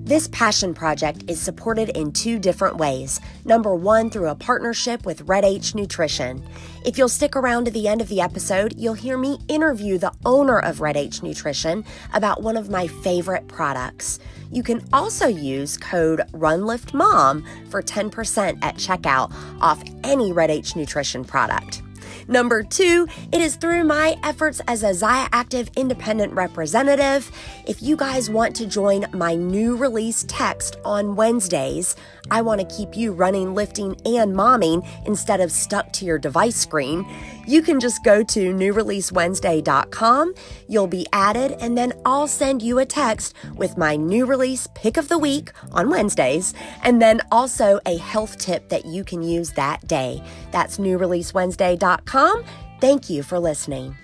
This passion project is supported in two different ways. Number one, through a partnership with Red H Nutrition. If you'll stick around to the end of the episode, you'll hear me interview the owner of Red H Nutrition about one of my favorite products. You can also use code RUNLIFTMOM for 10% at checkout off any Red H Nutrition product. Number two, it is through my efforts as a Zaya Active independent representative. If you guys want to join my new release text on Wednesdays, I want to keep you running, lifting, and momming instead of stuck to your device screen. You can just go to newreleasewednesday.com. You'll be added, and then I'll send you a text with my new release pick of the week on Wednesdays, and then also a health tip that you can use that day. That's newreleasewednesday.com. Thank you for listening.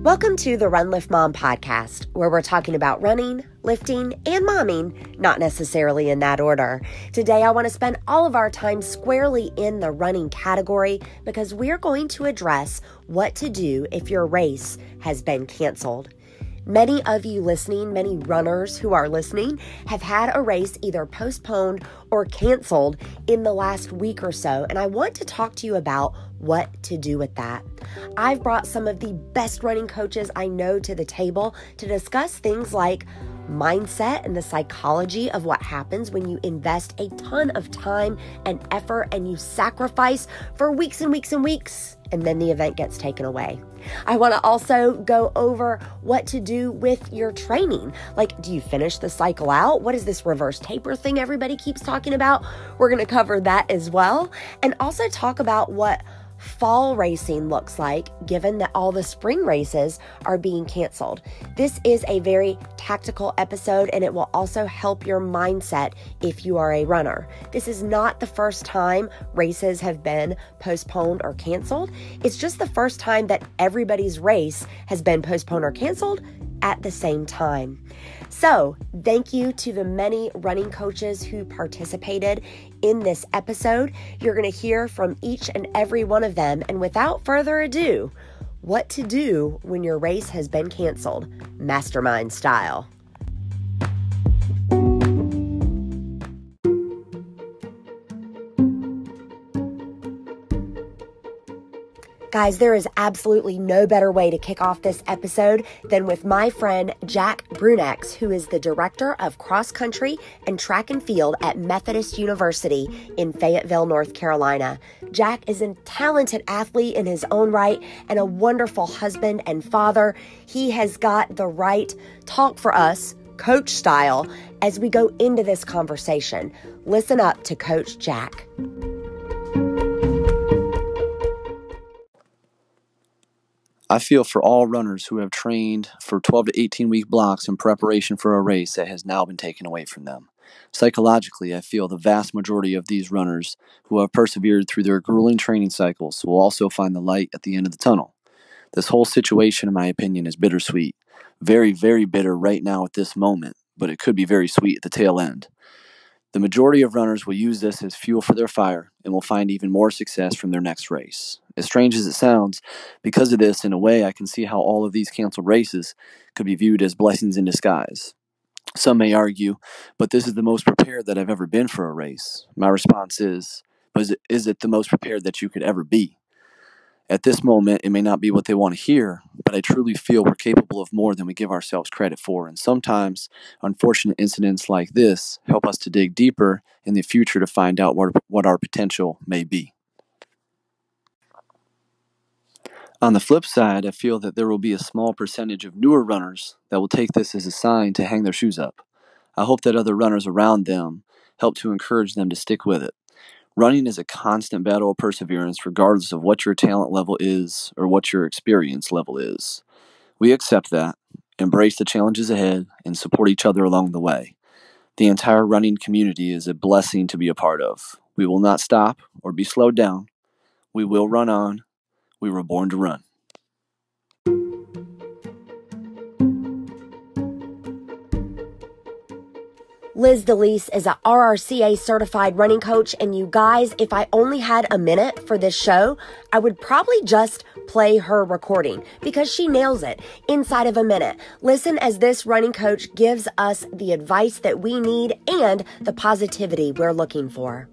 Welcome to the Run Lift Mom podcast, where we're talking about running, lifting, and momming, not necessarily in that order. Today, I want to spend all of our time squarely in the running category because we're going to address what to do if your race has been canceled. Many of you listening, many runners who are listening, have had a race either postponed or canceled in the last week or so, and I want to talk to you about what to do with that. I've brought some of the best running coaches I know to the table to discuss things like mindset and the psychology of what happens when you invest a ton of time and effort and you sacrifice for weeks and weeks and weeks, and then the event gets taken away. I want to also go over what to do with your training. Like, do you finish the cycle out? What is this reverse taper thing everybody keeps talking about? We're going to cover that as well. And also talk about what fall racing looks like, given that all the spring races are being canceled. This is a very tactical episode, and it will also help your mindset if you are a runner. This is not the first time races have been postponed or canceled. It's just the first time that everybody's race has been postponed or canceled at the same time. So, thank you to the many running coaches who participated in this episode. You're going to hear from each and every one of them. And without further ado, what to do when your race has been canceled, mastermind style. Guys, there is absolutely no better way to kick off this episode than with my friend Jack Brunex, who is the director of cross country and track and field at Methodist University in Fayetteville, North Carolina. Jack is a talented athlete in his own right and a wonderful husband and father. He has got the right talk for us, coach style, as we go into this conversation. Listen up to Coach Jack. I feel for all runners who have trained for 12 to 18 week blocks in preparation for a race that has now been taken away from them. Psychologically, I feel the vast majority of these runners who have persevered through their grueling training cycles will also find the light at the end of the tunnel. This whole situation, in my opinion, is bittersweet. Very, very bitter right now at this moment, but it could be very sweet at the tail end. The majority of runners will use this as fuel for their fire and will find even more success from their next race. As strange as it sounds, because of this, in a way, I can see how all of these canceled races could be viewed as blessings in disguise. Some may argue, but this is the most prepared that I've ever been for a race. My response is, but is it the most prepared that you could ever be? At this moment, it may not be what they want to hear, but I truly feel we're capable of more than we give ourselves credit for. And sometimes, unfortunate incidents like this help us to dig deeper in the future to find out what our potential may be. On the flip side, I feel that there will be a small percentage of newer runners that will take this as a sign to hang their shoes up. I hope that other runners around them help to encourage them to stick with it. Running is a constant battle of perseverance regardless of what your talent level is or what your experience level is. We accept that, embrace the challenges ahead, and support each other along the way. The entire running community is a blessing to be a part of. We will not stop or be slowed down. We will run on. We were born to run. Liz DeLise is a RRCA certified running coach, and you guys, if I only had a minute for this show, I would probably just play her recording because she nails it inside of a minute. Listen as this running coach gives us the advice that we need and the positivity we're looking for.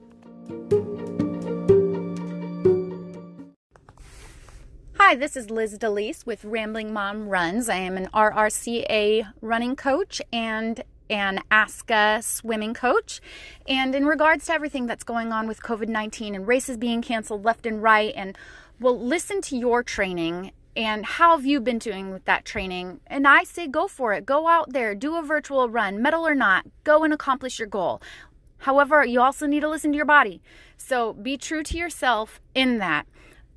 Hi, this is Liz DeLise with Rambling Mom Runs. I am an RRCA running coach and an ASCA swimming coach. And in regards to everything that's going on with COVID-19 and races being canceled left and right, and we'll listen to your training and how have you been doing with that training. And I say go for it. Go out there, do a virtual run, medal or not, go and accomplish your goal. However, you also need to listen to your body. So be true to yourself in that.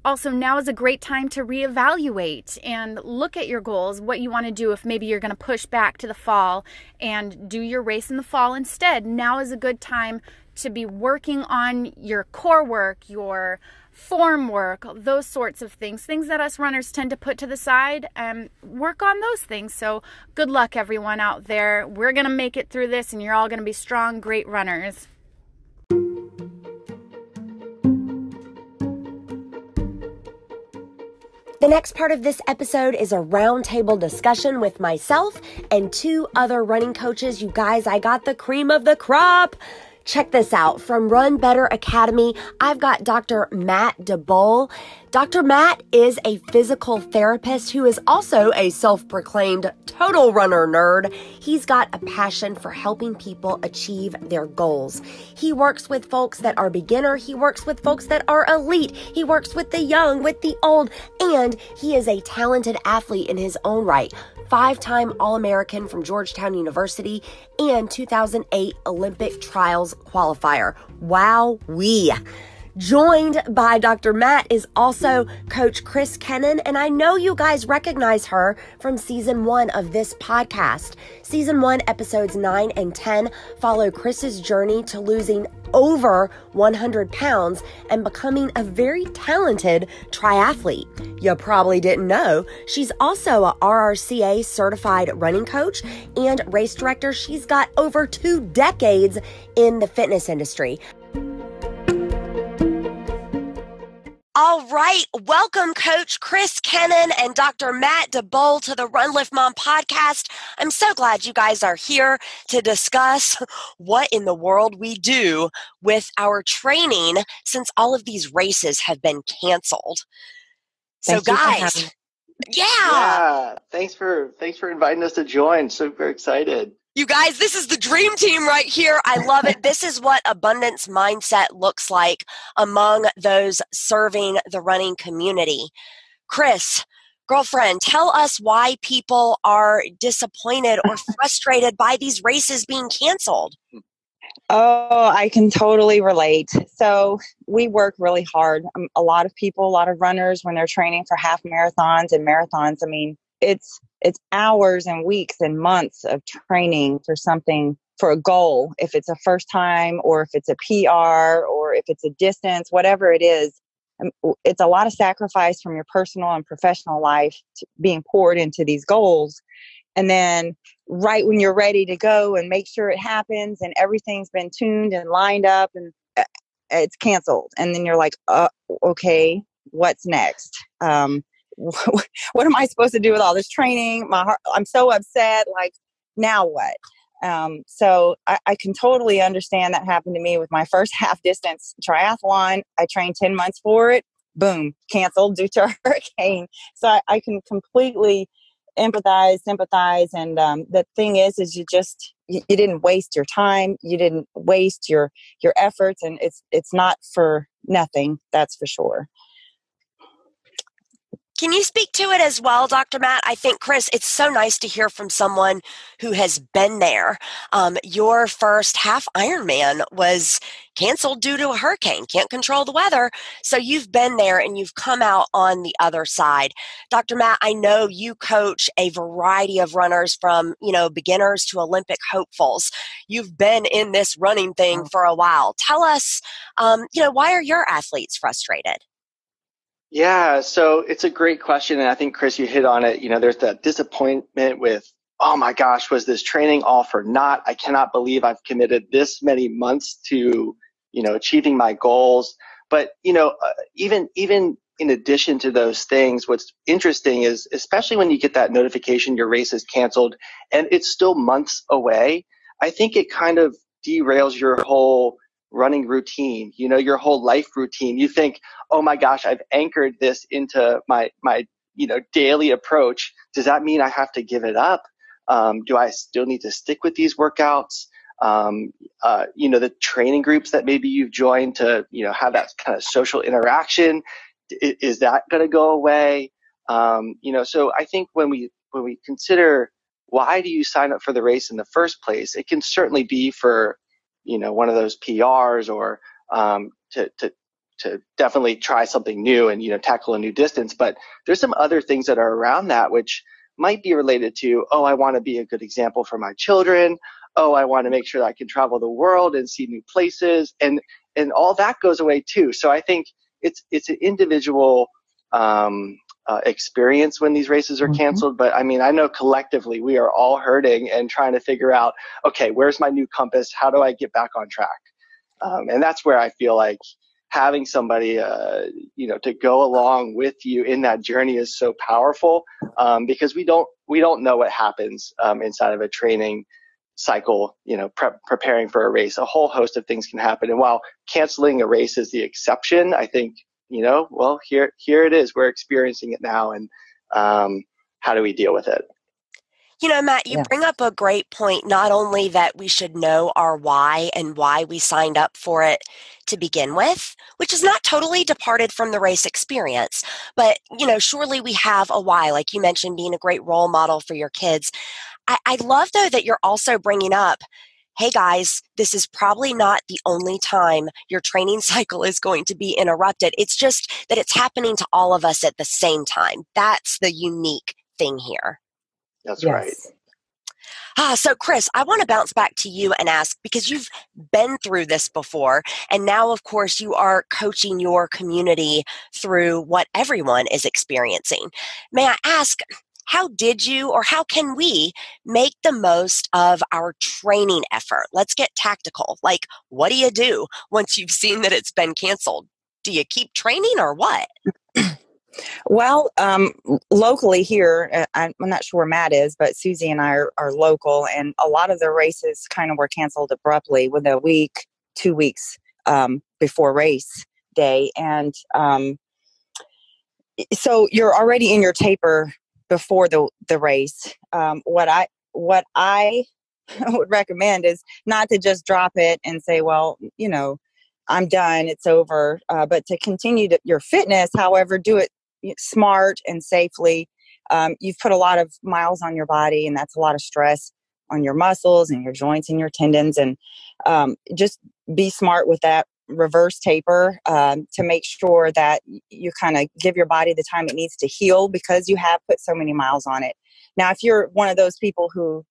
Also, now is a great time to reevaluate and look at your goals, what you want to do if maybe you're going to push back to the fall and do your race in the fall instead. Now is a good time to be working on your core work, your form work, those sorts of things that us runners tend to put to the side, and work on those things. So good luck, everyone out there. We're going to make it through this, and you're all going to be strong, great runners. The next part of this episode is a roundtable discussion with myself and two other running coaches. You guys, I got the cream of the crop. Check this out. From Run Better Academy, I've got Dr. Matt DeBole. Dr. Matt is a physical therapist who is also a self-proclaimed total runner nerd. He's got a passion for helping people achieve their goals. He works with folks that are beginner. He works with folks that are elite. He works with the young, with the old, and he is a talented athlete in his own right. 5-time All-American from Georgetown University and 2008 Olympic Trials qualifier. Wow-wee. Joined by Dr. Matt is also Coach Chris Kennan, and I know you guys recognize her from Season 1 of this podcast. Season 1, Episodes 9 and 10 follow Chris's journey to losing over 100 pounds and becoming a very talented triathlete. You probably didn't know, she's also a RRCA certified running coach and race director. She's got over 2 decades in the fitness industry. All right. Welcome, Coach Chris Kennan and Dr. Matt DeBole to the Run Lift Mom podcast. I'm so glad you guys are here to discuss what in the world we do with our training since all of these races have been canceled. So, guys, yeah. Thanks for inviting us to join. Super excited. You guys, this is the dream team right here. I love it. This is what abundance mindset looks like among those serving the running community. Chris, girlfriend, tell us why people are disappointed or frustrated by these races being canceled. Oh, I can totally relate. So we work really hard. A lot of people, a lot of runners, when they're training for half marathons and marathons, I mean, it's hours and weeks and months of training for something, for a goal. If it's a first time or if it's a PR or if it's a distance, whatever it is, it's a lot of sacrifice from your personal and professional life being poured into these goals. And then right when you're ready to go and make sure it happens and everything's been tuned and lined up and it's canceled. And then you're like, okay, what's next? What am I supposed to do with all this training? I'm so upset. Like, now what? So I can totally understand that happened to me with my first half distance triathlon. I trained 10 months for it. Boom, canceled due to a hurricane. So I can completely empathize, sympathize. And the thing is you didn't waste your time. You didn't waste your efforts. And it's not for nothing. That's for sure. Can you speak to it as well, Dr. Matt? I think, Chris, it's so nice to hear from someone who has been there. Your first half Ironman was canceled due to a hurricane. Can't control the weather. So you've been there and you've come out on the other side. Dr. Matt, I know you coach a variety of runners from, beginners to Olympic hopefuls. You've been in this running thing for a while. Tell us, why are your athletes frustrated? Yeah, so it's a great question, and I think, Chris, you hit on it. There's that disappointment with oh my gosh, was this training all for naught? I cannot believe I've committed this many months to, achieving my goals. But, even in addition to those things, what's interesting is, especially when you get that notification your race is canceled and it's still months away, I think it kind of derails your whole running routine, your whole life routine. You think, oh my gosh, I've anchored this into my daily approach. Does that mean I have to give it up? Do I still need to stick with these workouts? The training groups that maybe you've joined to, have that kind of social interaction, is that going to go away? So I think when we consider why do you sign up for the race in the first place, it can certainly be for, one of those PRs or to definitely try something new and, tackle a new distance. But there's some other things that are around that, which might be related to, oh, I want to be a good example for my children. Oh, I want to make sure that I can travel the world and see new places, and all that goes away too. So I think it's an individual experience when these races are canceled. But I mean, I know collectively we are all hurting and trying to figure out, okay, where's my new compass? How do I get back on track? And that's where I feel like having somebody, to go along with you in that journey is so powerful, because we don't know what happens inside of a training cycle, preparing for a race. A whole host of things can happen. And while canceling a race is the exception, I think, well, here it is. We're experiencing it now. And how do we deal with it? Matt, you bring up a great point, not only that we should know our why and why we signed up for it to begin with, which is not totally departed from the race experience, but, surely we have a why, like you mentioned, being a great role model for your kids. I love, though, that you're also bringing up, hey, guys, this is probably not the only time your training cycle is going to be interrupted. It's just that it's happening to all of us at the same time. That's the unique thing here. That's right. So Chris, I want to bounce back to you and ask, because you've been through this before, and now, of course, you are coaching your community through what everyone is experiencing. May I ask, how did you, or how can we make the most of our training effort? Let's get tactical. Like, what do you do once you've seen that it's been canceled? Do you keep training or what? Well, locally here, I'm not sure where Matt is, but Susie and I are local, and a lot of the races kind of were canceled abruptly with a week, 2 weeks before race day. And so you're already in your taper before the race. What I would recommend is not to just drop it and say, well, I'm done, it's over, but to continue your fitness. However, do it smart and safely. You've put a lot of miles on your body, and that's a lot of stress on your muscles and your joints and your tendons. And just be smart with that reverse taper to make sure that you kind of give your body the time it needs to heal, because you have put so many miles on it. Now, if you're one of those people who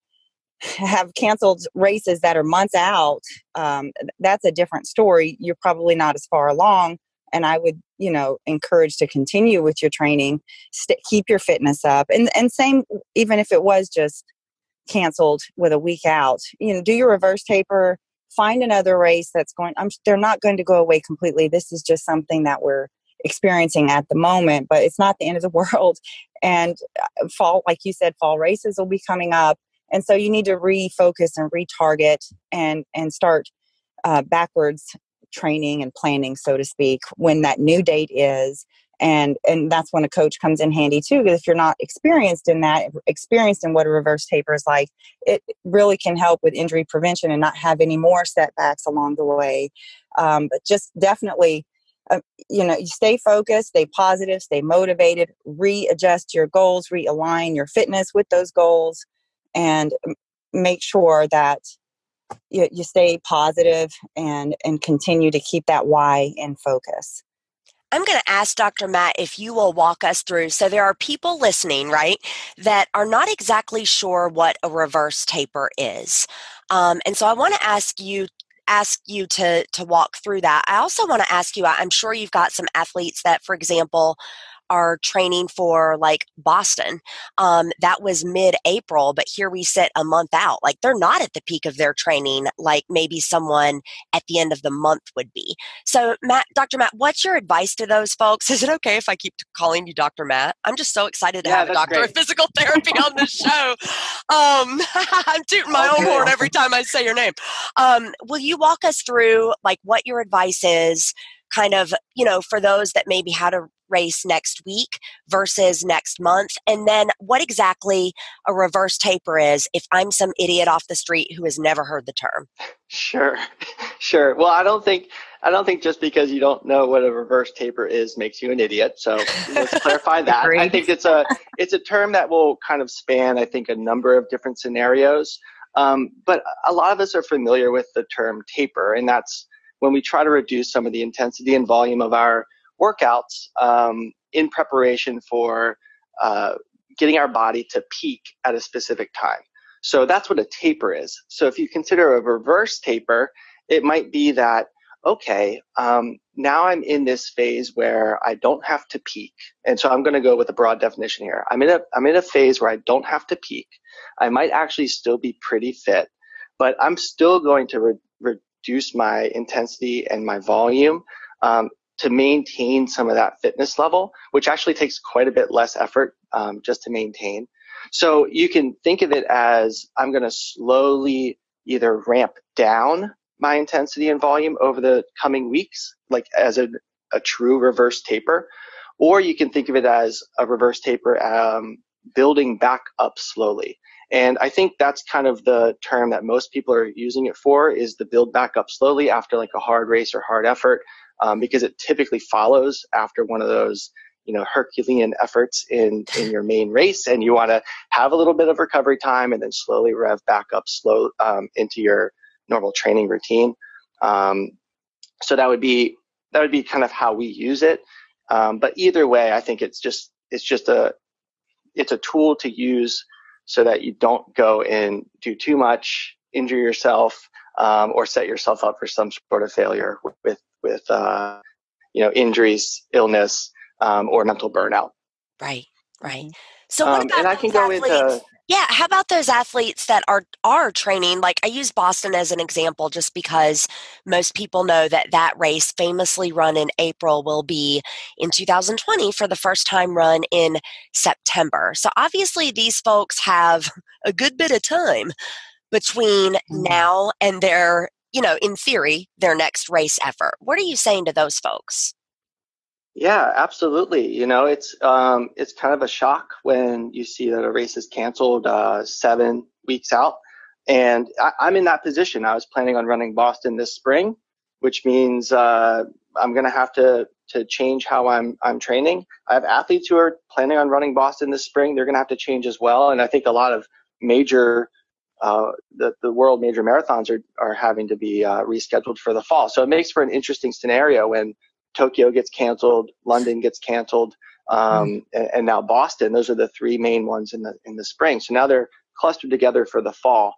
have canceled races that are months out, that's a different story. You're probably not as far along. And I would, encourage to continue with your training, keep your fitness up. And same, even if it was just canceled with a week out, do your reverse taper, find another race that's they're not going to go away completely. This is just something that we're experiencing at the moment, but it's not the end of the world. And fall, like you said, fall races will be coming up. And so you need to refocus and retarget and start backwards training and planning, so to speak, when that new date is. And that's when a coach comes in handy too, because if you're not experienced in what a reverse taper is like, it really can help with injury prevention and not have any more setbacks along the way. But just definitely, you stay focused, stay positive, stay motivated, readjust your goals, realign your fitness with those goals, and make sure that you stay positive and continue to keep that why in focus. I'm going to ask Dr. Matt if you will walk us through. So there are people listening, right, that are not exactly sure what a reverse taper is. And so I want to ask you to walk through that. I also want to ask you, I'm sure you've got some athletes that, for example, are training for like Boston. That was mid-April, but here we sit a month out. Like they're not at the peak of their training like maybe someone at the end of the month would be. So Dr. Matt, what's your advice to those folks? Is it okay if I keep calling you Dr. Matt? I'm just so excited to have a doctor of physical therapy on the show. I'm tooting my own horn every time I say your name. Will you walk us through like what your advice is kind of, for those that maybe had a race next week versus next month? And then what exactly a reverse taper is if I'm some idiot off the street who has never heard the term? Sure. Well, I don't think just because you don't know what a reverse taper is makes you an idiot. So let's clarify that. Agreed. I think it's a term that will kind of span, I think, a number of different scenarios. But a lot of us are familiar with the term taper, and that's when we try to reduce some of the intensity and volume of our workouts in preparation for getting our body to peak at a specific time. So that's what a taper is. So if you consider a reverse taper, it might be that, okay, now I'm in this phase where I don't have to peak. And so I'm going to go with a broad definition here. I'm in a phase where I don't have to peak. I might actually still be pretty fit, but I'm still going to reduce my intensity and my volume to maintain some of that fitness level, which actually takes quite a bit less effort just to maintain. So you can think of it as I'm going to slowly either ramp down my intensity and volume over the coming weeks, like as a true reverse taper, or you can think of it as a reverse taper building back up slowly. And I think that's kind of the term that most people are using it for, is the build back up slowly after like a hard race or hard effort, because it typically follows after one of those, Herculean efforts in your main race, and you want to have a little bit of recovery time and then slowly rev back up into your normal training routine. So that would be kind of how we use it. But either way, I think it's a tool to use so that you don't go and do too much, injure yourself, or set yourself up for some sort of failure with injuries, illness, or mental burnout. Right. So what about and I can go athletes? into How about those athletes that are training? Like I use Boston as an example just because most people know that race, famously run in April, will be in 2020 for the first time run in September. So obviously these folks have a good bit of time between now and their, in theory, their next race effort. What are you saying to those folks? Yeah, absolutely. It's kind of a shock when you see that a race is canceled 7 weeks out. And I'm in that position. I was planning on running Boston this spring, which means I'm going to have to change how I'm training. I have athletes who are planning on running Boston this spring. They're going to have to change as well. And I think a lot of major the world major marathons are having to be rescheduled for the fall. So it makes for an interesting scenario when Tokyo gets canceled, London gets canceled, and now Boston. Those are the three main ones in the spring. So now they're clustered together for the fall.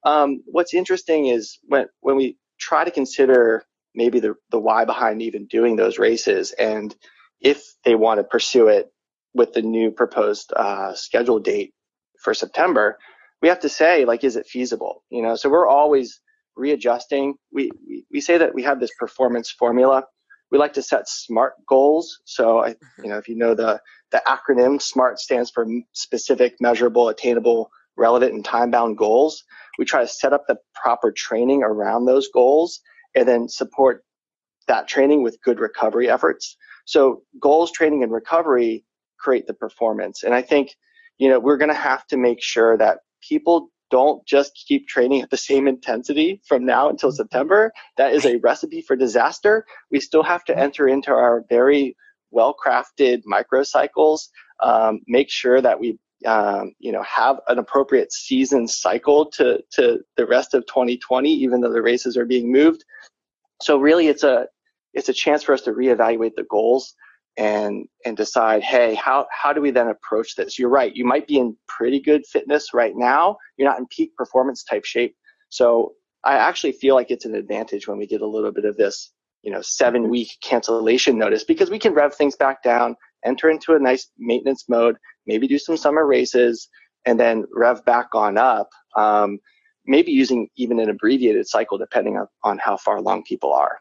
What's interesting is when we try to consider maybe the why behind even doing those races, and if they want to pursue it with the new proposed schedule date for September, we have to say, like, is it feasible? So we're always readjusting. We say that we have this performance formula. We like to set SMART goals. So, if you know the acronym, SMART stands for specific, measurable, attainable, relevant, and time-bound goals. We try to set up the proper training around those goals and then support that training with good recovery efforts. So goals, training, and recovery create the performance. And I think, we're going to have to make sure that people don't just keep training at the same intensity from now until September. That is a recipe for disaster. We still have to enter into our very well-crafted microcycles, make sure that we have an appropriate season cycle to the rest of 2020, even though the races are being moved. So really it's a chance for us to reevaluate the goals and decide, hey, how do we then approach this? You're right. You might be in pretty good fitness right now. You're not in peak performance type shape. So I actually feel like it's an advantage when we get a little bit of this, 7-week cancellation notice, because we can rev things back down enter into a nice maintenance mode, maybe do some summer races, and then rev back on up. Maybe using even an abbreviated cycle depending on how far along people are.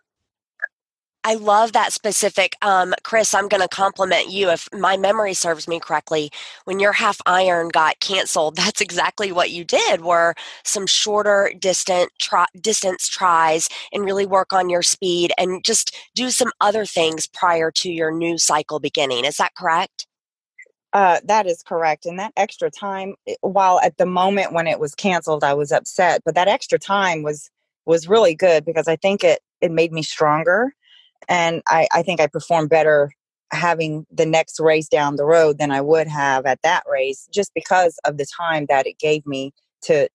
I love that specific. Chris, I'm going to compliment you. If my memory serves me correctly, when your half iron got canceled, that's exactly what you did, were some shorter distance tries and really work on your speed and just do some other things prior to your new cycle beginning. Is that correct? That is correct. And that extra time, while at the moment when it was canceled, I was upset, but that extra time was really good because I think it made me stronger. And I think I performed better having the next race down the road than I would have at that race, just because of the time that it gave me to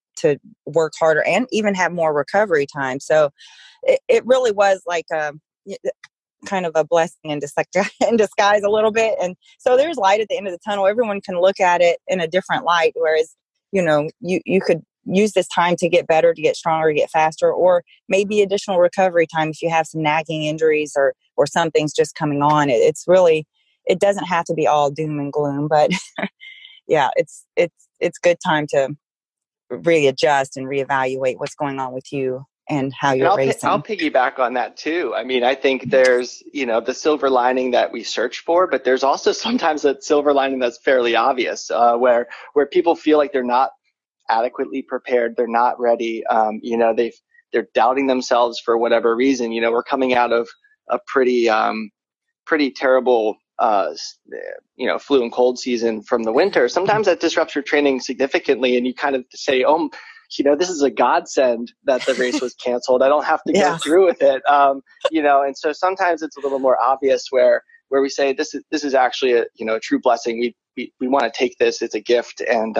work harder and even have more recovery time. So it really was like kind of a blessing in disguise a little bit. And so there's light at the end of the tunnel. Everyone can look at it in a different light, whereas, you could use this time to get better, to get stronger, to get faster, or maybe additional recovery time if you have some nagging injuries or something's just coming on. It's really, it doesn't have to be all doom and gloom, but yeah, it's good time to readjust and reevaluate what's going on with you and how you're racing. I'll piggyback on that too. I mean, I think there's, the silver lining that we search for, but there's also sometimes that silver lining that's fairly obvious, where people feel like they're not adequately prepared, they're not ready. They're doubting themselves for whatever reason. We're coming out of a pretty terrible flu and cold season from the winter. Sometimes that disrupts your training significantly, and you kind of say, oh, this is a godsend that the race was canceled. I don't have to go through with it. And so sometimes it's a little more obvious where we say this is actually a true blessing. We want to take this. It's a gift, and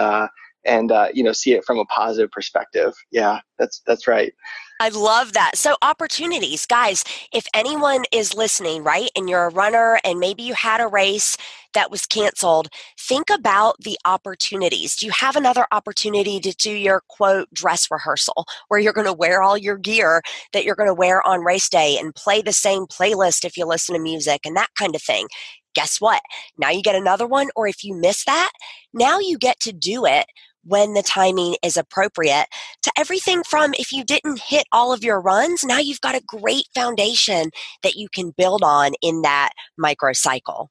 see it from a positive perspective. Yeah, that's right. I love that. So opportunities, guys, if anyone is listening, right, and you're a runner and maybe you had a race that was canceled, think about the opportunities. Do you have another opportunity to do your quote dress rehearsal where you're going to wear all your gear that you're going to wear on race day and play the same playlist if you listen to music and that kind of thing? Guess what? Now you get another one, or if you miss that, now you get to do it when the timing is appropriate, to everything from if you didn't hit all of your runs, now you've got a great foundation that you can build on in that microcycle.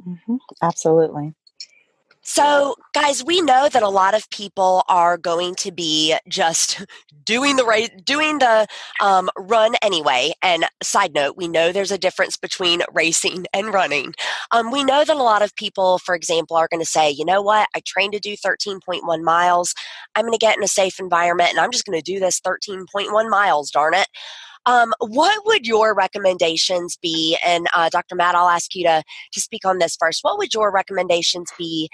Mm-hmm. Absolutely. So, guys, we know that a lot of people are going to be just doing the run anyway. And side note, we know there's a difference between racing and running. We know that a lot of people, for example, are going to say, you know what, I trained to do 13.1 miles. I'm going to get in a safe environment and I'm just going to do this 13.1 miles, darn it. What would your recommendations be? And Dr. Matt, I'll ask you to speak on this first. What would your recommendations be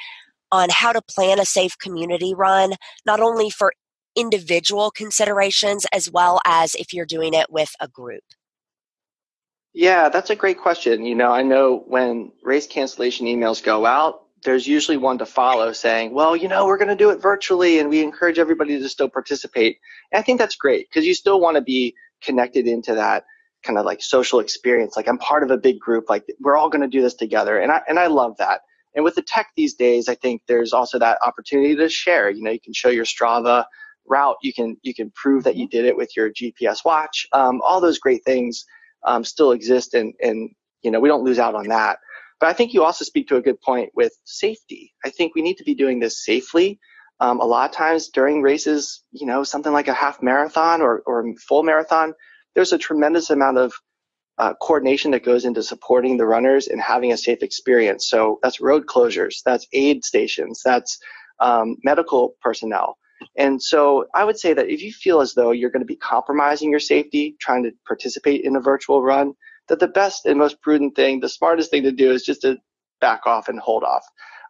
on how to plan a safe community run, not only for individual considerations as well as if you're doing it with a group? Yeah, that's a great question. I know when race cancellation emails go out, there's usually one to follow saying, well, we're going to do it virtually and we encourage everybody to still participate. And I think that's great because you still want to be connected into that kind of like social experience. Like I'm part of a big group, like we're all going to do this together. And I love that. And with the tech these days, I think there's also that opportunity to share. You can show your Strava route. You can prove that you did it with your GPS watch. All those great things still exist, and we don't lose out on that. But I think you also speak to a good point with safety. I think we need to be doing this safely. A lot of times during races, something like a half marathon or full marathon, there's a tremendous amount of coordination that goes into supporting the runners and having a safe experience. So that's road closures, that's aid stations, that's medical personnel. And so I would say that if you feel as though you're going to be compromising your safety, trying to participate in a virtual run, that the best and most prudent thing, the smartest thing to do is just to back off and hold off.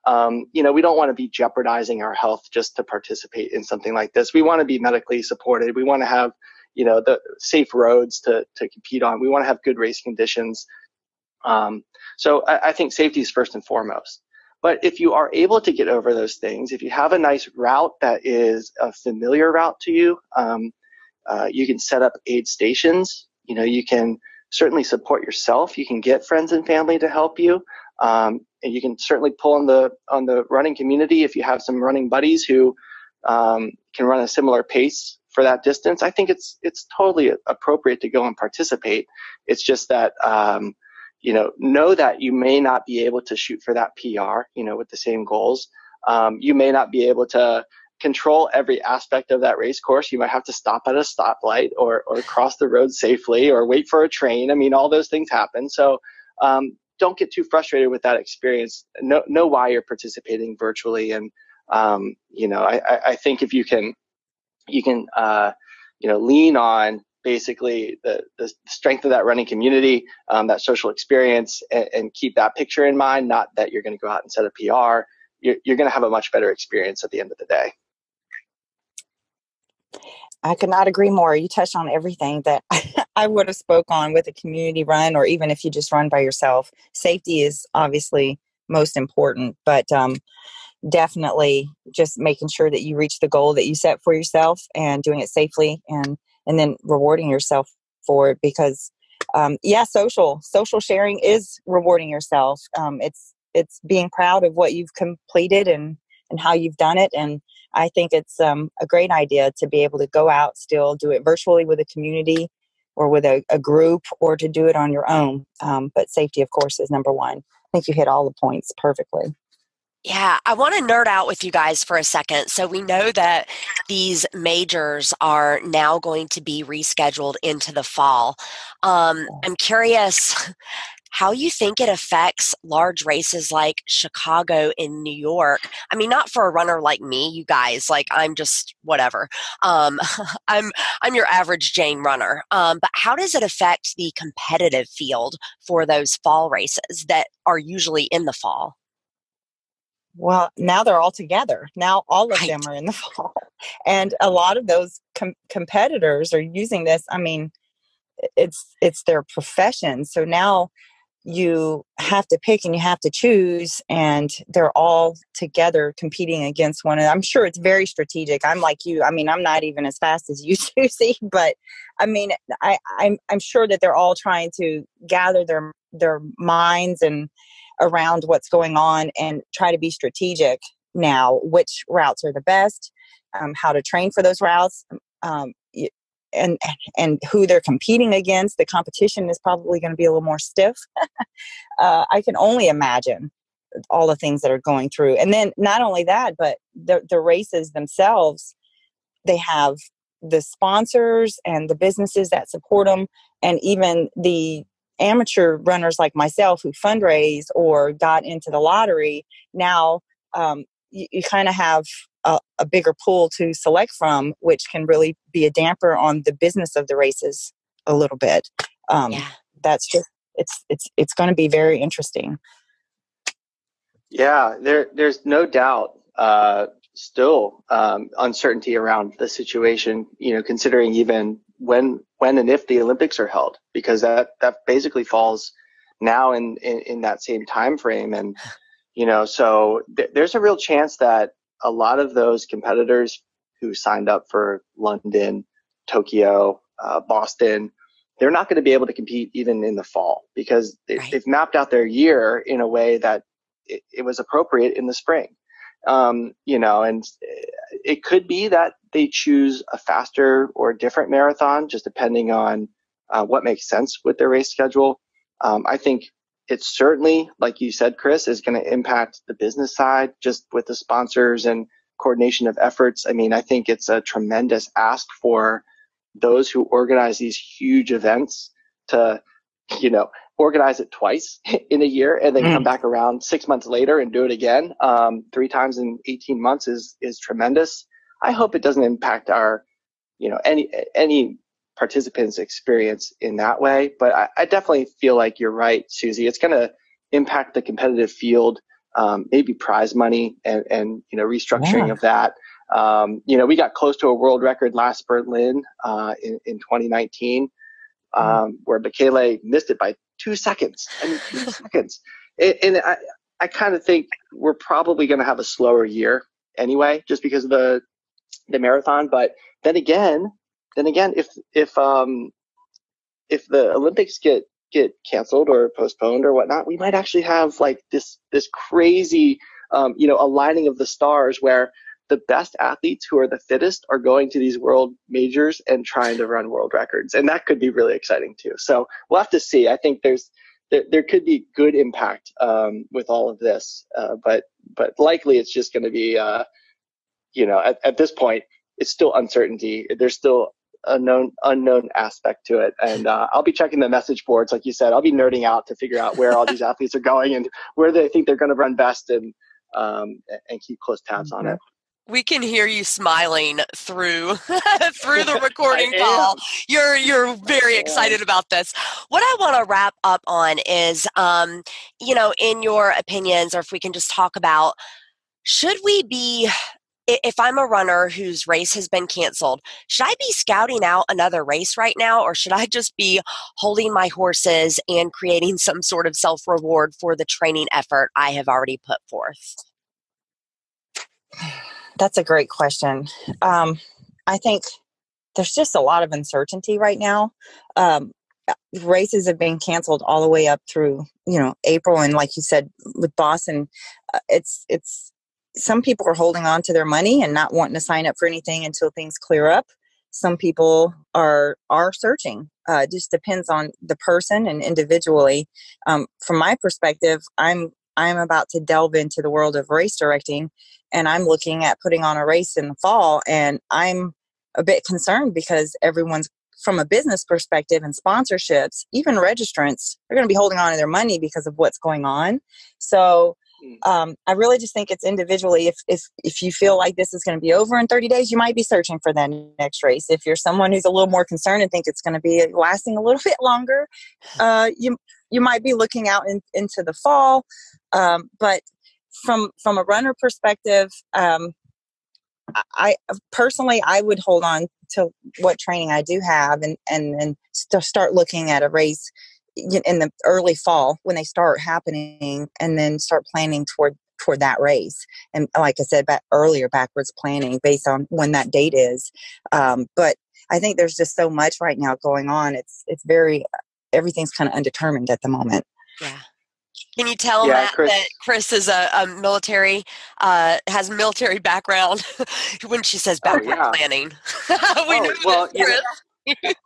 We don't want to be jeopardizing our health just to participate in something like this. We want to be medically supported. We want to have the safe roads to compete on. We want to have good race conditions. So I think safety is first and foremost. But if you are able to get over those things, if you have a nice route that is a familiar route to you, you can set up aid stations. You can certainly support yourself. You can get friends and family to help you. And you can certainly pull on the running community if you have some running buddies who can run a similar pace for that distance. I think it's totally appropriate to go and participate. It's just that know that you may not be able to shoot for that PR, with the same goals. You may not be able to control every aspect of that race course. You might have to stop at a stoplight or cross the road safely or wait for a train. I mean, all those things happen. So don't get too frustrated with that experience. Know why you're participating virtually. And, I think if you can lean on basically the strength of that running community, that social experience, and keep that picture in mind, not that you're going to go out and set a PR. You're going to have a much better experience at the end of the day. I could not agree more. You touched on everything that I would have spoke on with a community run, or even if you just run by yourself. Safety is obviously most important, but definitely just making sure that you reach the goal that you set for yourself and doing it safely, and then rewarding yourself for it, because social sharing is rewarding yourself. It's being proud of what you've completed and how you've done it. And I think it's a great idea to be able to go out, still do it virtually with a community or with a group, or to do it on your own. But safety, of course, is number one. I think you hit all the points perfectly. Yeah, I want to nerd out with you guys for a second. So we know that these majors are now going to be rescheduled into the fall. I'm curious how you think it affects large races like Chicago and New York. I mean, not for a runner like me, you guys, like I'm just whatever. I'm your average Jane runner. But how does it affect the competitive field for those fall races that are usually in the fall? Well, now they're all together. Now all of them are in the fall. And a lot of those competitors are using this. I mean, it's their profession. So now you have to pick and you have to choose, and they're all together competing against one another. I'm sure it's very strategic. I'm like you. I mean, I'm not even as fast as you, Susie, but I mean, I'm sure that they're all trying to gather their minds and around what's going on and try to be strategic now, which routes are the best, how to train for those routes, and who they're competing against. The competition is probably going to be a little more stiff. I can only imagine all the things that are going through. And then not only that, but the races themselves, they have the sponsors and the businesses that support them, and even the amateur runners like myself who fundraise or got into the lottery. Now you kind of have a bigger pool to select from, which can really be a damper on the business of the races a little bit. That's just it's going to be very interesting. Yeah, there's no doubt still uncertainty around the situation, considering even when and if the Olympics are held, because that basically falls now in that same time frame. And so there's a real chance that a lot of those competitors who signed up for London, Tokyo, Boston, they're not going to be able to compete even in the fall, because they've mapped out their year in a way that it was appropriate in the spring. And it could be that they choose a faster or different marathon, just depending on what makes sense with their race schedule. I think it's certainly, like you said, Chris, is going to impact the business side, just with the sponsors and coordination of efforts. I mean, I think it's a tremendous ask for those who organize these huge events to, organize it twice in a year and then come back around 6 months later and do it again. 3 times in 18 months is tremendous. I hope it doesn't impact our, any participants' experience in that way. But I definitely feel like you're right, Susie. It's going to impact the competitive field, maybe prize money and restructuring of that. We got close to a world record last Berlin in 2019, where Bekele missed it by 2 seconds. I mean, 2 seconds. And I kind of think we're probably going to have a slower year anyway, just because of the marathon. But then again, if the Olympics get get canceled or postponed or whatnot, we might actually have like this crazy, aligning of the stars where the best athletes who are the fittest are going to these world majors and trying to run world records. And that could be really exciting too. So we'll have to see. I think there could be good impact with all of this, but likely it's just going to be, at this point, it's still uncertainty. There's still unknown aspect to it. And I'll be checking the message boards, like you said. I'll be nerding out to figure out where all these athletes are going and where they think they're going to run best, and keep close tabs on it. We can hear you smiling through the recording call. You're very excited about this. What I want to wrap up on is, in your opinions, or if we can just talk about, should we be, if I'm a runner whose race has been canceled, should I be scouting out another race right now, or should I just be holding my horses and creating some sort of self-reward for the training effort I have already put forth? That's a great question. I think there's just a lot of uncertainty right now. Races have been canceled all the way up through, April. And like you said, with Boston, it's some people are holding on to their money and not wanting to sign up for anything until things clear up. Some people are searching. It just depends on the person and individually. From my perspective, I'm about to delve into the world of race directing, and I'm looking at putting on a race in the fall, and I'm a bit concerned because everyone's, from a business perspective and sponsorships, even registrants, are going to be holding on to their money because of what's going on. So I really just think it's individually. If you feel like this is going to be over in 30 days, you might be searching for that next race. If you're someone who's a little more concerned and think it's going to be lasting a little bit longer, you might be looking out into the fall. But from a runner perspective, I personally, I would hold on to what training I do have and start looking at a race in the early fall when they start happening, and then start planning toward that race. And like I said, backwards planning based on when that date is. But I think there's just so much right now going on. It's everything's kind of undetermined at the moment. Yeah. Can you tell Matt that Chris is a military, has a military background when she says backward planning?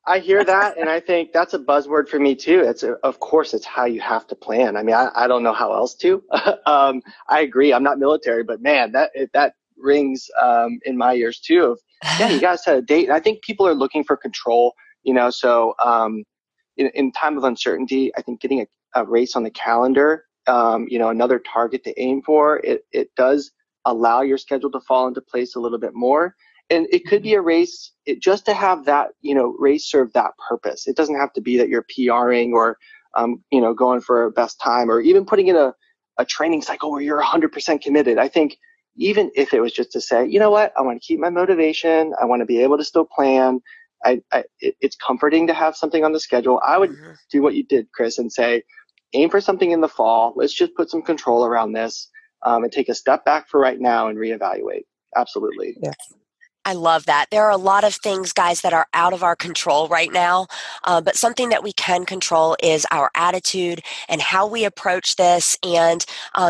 I hear that, and I think that's a buzzword for me too. Of course, it's how you have to plan. I mean, I don't know how else to. I agree. I'm not military, but man, that rings in my ears too. You gotta set a date. And I think people are looking for control. So in time of uncertainty, I think getting a race on the calendar, another target to aim for, it does allow your schedule to fall into place a little bit more. And it could be a race just to have that, race serve that purpose. It doesn't have to be that you're PRing or, going for a best time, or even putting in a training cycle where you're 100% committed. I think even if it was just to say, you know what, I want to keep my motivation. I want to be able to still plan. It's comforting to have something on the schedule. I would do what you did, Chris, and say, aim for something in the fall. Let's just put some control around this, and take a step back for right now and reevaluate. Absolutely. Yes. I love that. There are a lot of things, guys, that are out of our control right now, but something that we can control is our attitude and how we approach this. And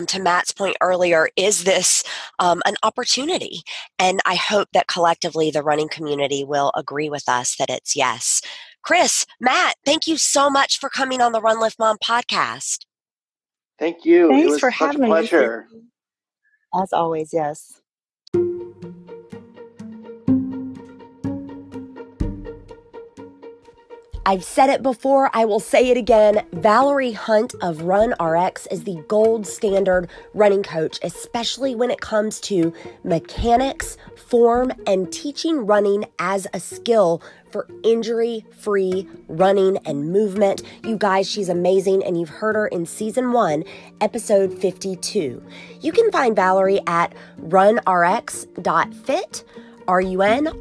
to Matt's point earlier, is this an opportunity? And I hope that collectively the running community will agree with us that it's yes. Chris, Matt, thank you so much for coming on the Run Lift Mom podcast. Thank you. Thanks it was for such having a pleasure. me. As always, yes. I've said it before, I will say it again. Valerie Hunt of Run RX is the gold standard running coach, especially when it comes to mechanics, form, and teaching running as a skill for injury-free running and movement. You guys, she's amazing, and you've heard her in Season 1, Episode 52. You can find Valerie at runrx.fit runrx.fit.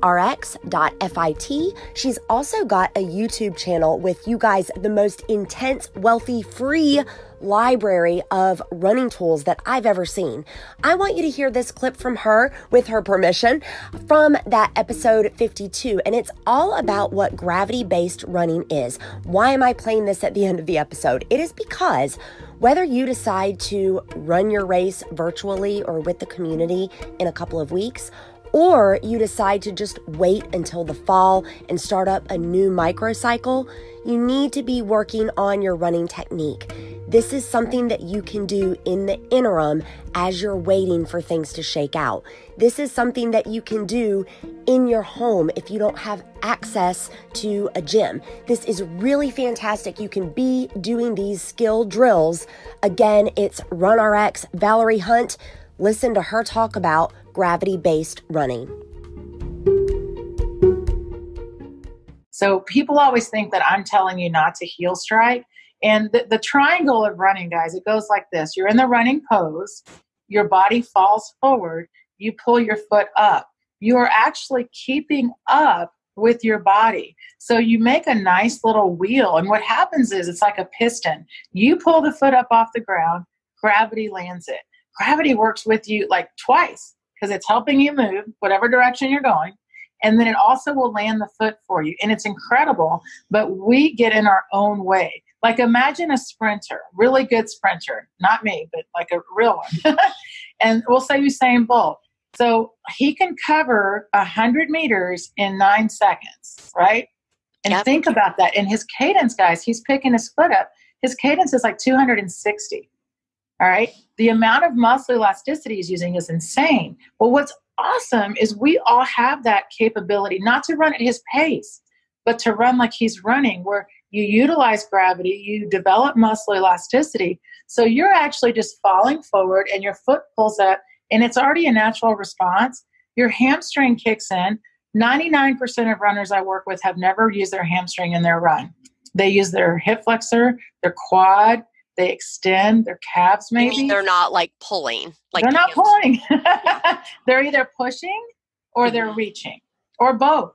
She's also got a YouTube channel with, you guys, the most intense, wealthy, free library of running tools that I've ever seen. I want you to hear this clip from her, with her permission, from that episode 52, and it's all about what gravity-based running is. Why am I playing this at the end of the episode? It is because whether you decide to run your race virtually or with the community in a couple of weeks, or you decide to just wait until the fall and start up a new microcycle, you need to be working on your running technique. This is something that you can do in the interim as you're waiting for things to shake out. This is something that you can do in your home if you don't have access to a gym. This is really fantastic. You can be doing these skill drills. Again, it's RunRx, Valerie Hunt. Listen to her talk about gravity-based running. So people always think that I'm telling you not to heel strike. And the triangle of running, guys, it goes like this. You're in the running pose. Your body falls forward. You pull your foot up. You are actually keeping up with your body. So you make a nice little wheel. And what happens is it's like a piston. You pull the foot up off the ground. Gravity lands it. Gravity works with you like twice because it's helping you move whatever direction you're going. And then it also will land the foot for you. And it's incredible, but we get in our own way. Like imagine a sprinter, really good sprinter, not me, but like a real one. And we'll say Usain Bolt. So he can cover 100 meters in 9 seconds, right? And Yep. Think about that. And his cadence, guys, he's picking his foot up. His cadence is like 260. All right. The amount of muscle elasticity he's using is insane. Well, what's awesome is we all have that capability, not to run at his pace, but to run like he's running, where you utilize gravity, you develop muscle elasticity. So you're actually just falling forward and your foot pulls up and it's already a natural response. Your hamstring kicks in. 99% of runners I work with have never used their hamstring in their run. They use their hip flexor, their quad, they extend their calves maybe. They're not like pulling. Like they're not pulling. They're either pushing or they're reaching or both.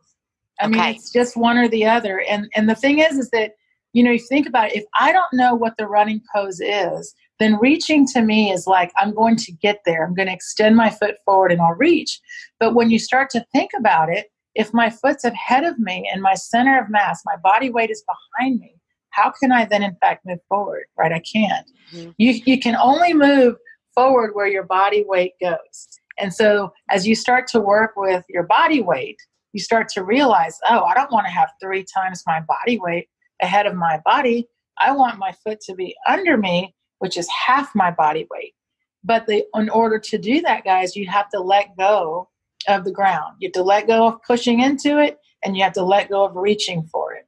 I mean, it's just one or the other. And the thing is that, you know, you think about it, if I don't know what the running pose is, then reaching to me is like, I'm going to get there. I'm going to extend my foot forward and I'll reach. But when you start to think about it, if my foot's ahead of me and my center of mass, my body weight is behind me, how can I then in fact move forward, right? I can't. Mm-hmm. You can only move forward where your body weight goes. And so as you start to work with your body weight, you start to realize, oh, I don't want to have 3 times my body weight ahead of my body. I want my foot to be under me, which is half my body weight. But in order to do that, guys, you have to let go of the ground. You have to let go of pushing into it, and you have to let go of reaching for it.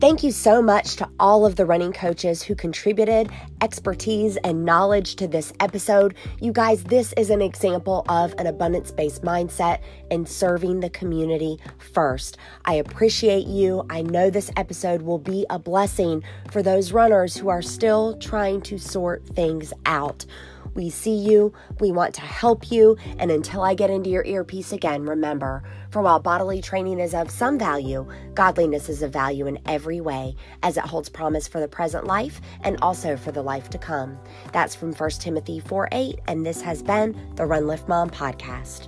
Thank you so much to all of the running coaches who contributed expertise and knowledge to this episode. You guys, this is an example of an abundance-based mindset and serving the community first. I appreciate you. I know this episode will be a blessing for those runners who are still trying to sort things out. We see you, we want to help you, and until I get into your earpiece again, remember, for while bodily training is of some value, godliness is of value in every way, as it holds promise for the present life and also for the life to come. That's from 1 Timothy 4:8, and this has been the Run Lift Mom podcast.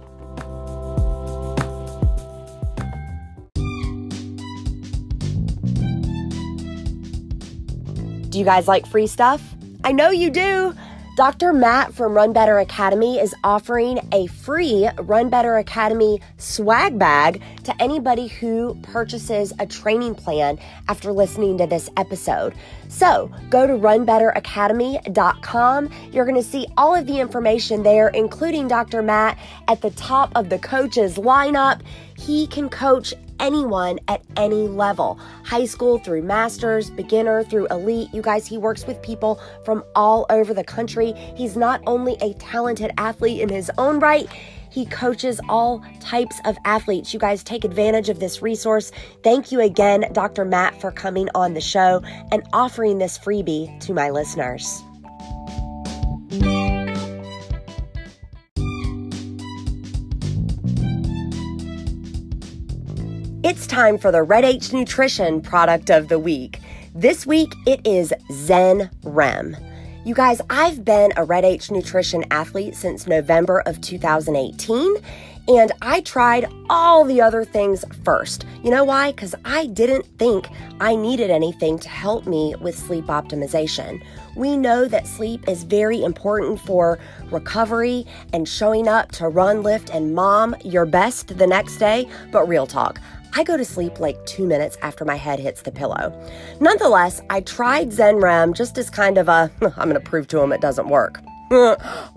Do you guys like free stuff? I know you do. Dr. Matt from Run Better Academy is offering a free Run Better Academy swag bag to anybody who purchases a training plan after listening to this episode. So go to runbetteracademy.com. You're going to see all of the information there, including Dr. Matt at the top of the coaches lineup. He can coach anyone at any level, high school through masters, beginner through elite. You guys, he works with people from all over the country. He's not only a talented athlete in his own right, he coaches all types of athletes. You guys, take advantage of this resource. Thank you again, Dr. Matt, for coming on the show and offering this freebie to my listeners. It's time for the Red H Nutrition product of the week. This week, it is Zen Rem. You guys, I've been a Red H Nutrition athlete since November of 2018, and I tried all the other things first. You know why? Because I didn't think I needed anything to help me with sleep optimization. We know that sleep is very important for recovery and showing up to run, lift, and mom your best the next day, but real talk, I go to sleep like 2 minutes after my head hits the pillow. Nonetheless, I tried Zen Rem just as kind of a, I'm going to prove to them it doesn't work.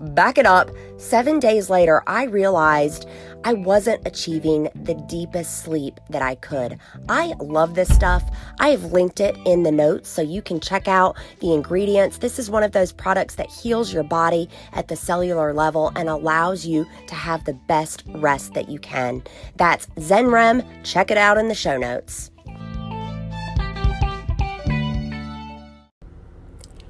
Back it up. 7 days later, I realized I wasn't achieving the deepest sleep that I could. I love this stuff. I have linked it in the notes so you can check out the ingredients. This is one of those products that heals your body at the cellular level and allows you to have the best rest that you can. That's Zen Rem. Check it out in the show notes.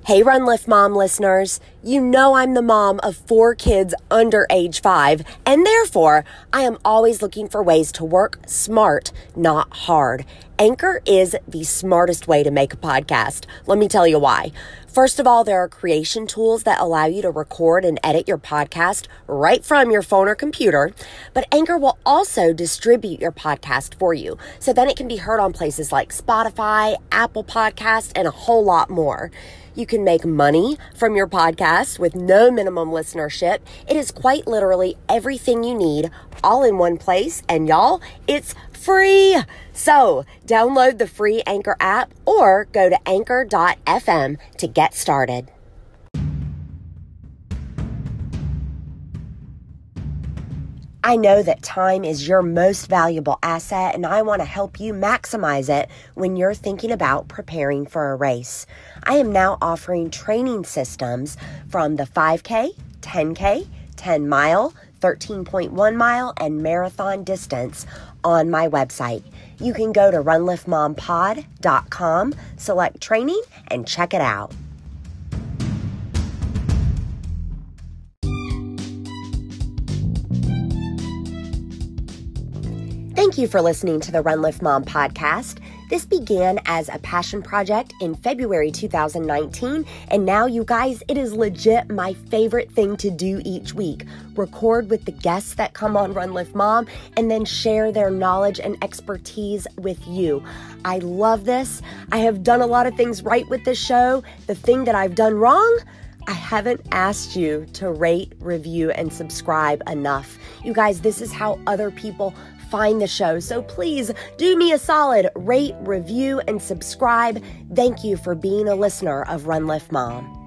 Hey, Run Lift Mom listeners, you know I'm the mom of 4 kids under age 5, and therefore I am always looking for ways to work smart, not hard. Anchor is the smartest way to make a podcast. Let me tell you why. First of all, there are creation tools that allow you to record and edit your podcast right from your phone or computer, but Anchor will also distribute your podcast for you, so then it can be heard on places like Spotify, Apple Podcasts, and a whole lot more. You can make money from your podcast with no minimum listenership. It is quite literally everything you need all in one place. And y'all, it's free. So download the free Anchor app or go to anchor.fm to get started. I know that time is your most valuable asset, and I want to help you maximize it when you're thinking about preparing for a race. I am now offering training systems from the 5K, 10K, 10 mile, 13.1 mile, and marathon distance on my website. You can go to runliftmompod.com, select training, and check it out. Thank you for listening to the Run Lift Mom podcast. This began as a passion project in February 2019, and now, you guys, it is legit my favorite thing to do each week. Record with the guests that come on Run Lift Mom, and then share their knowledge and expertise with you. I love this. I have done a lot of things right with this show. The thing that I've done wrong, I haven't asked you to rate, review, and subscribe enough. You guys, this is how other people find the show. So please do me a solid, rate, review, and subscribe. Thank you for being a listener of Run Lift Mom.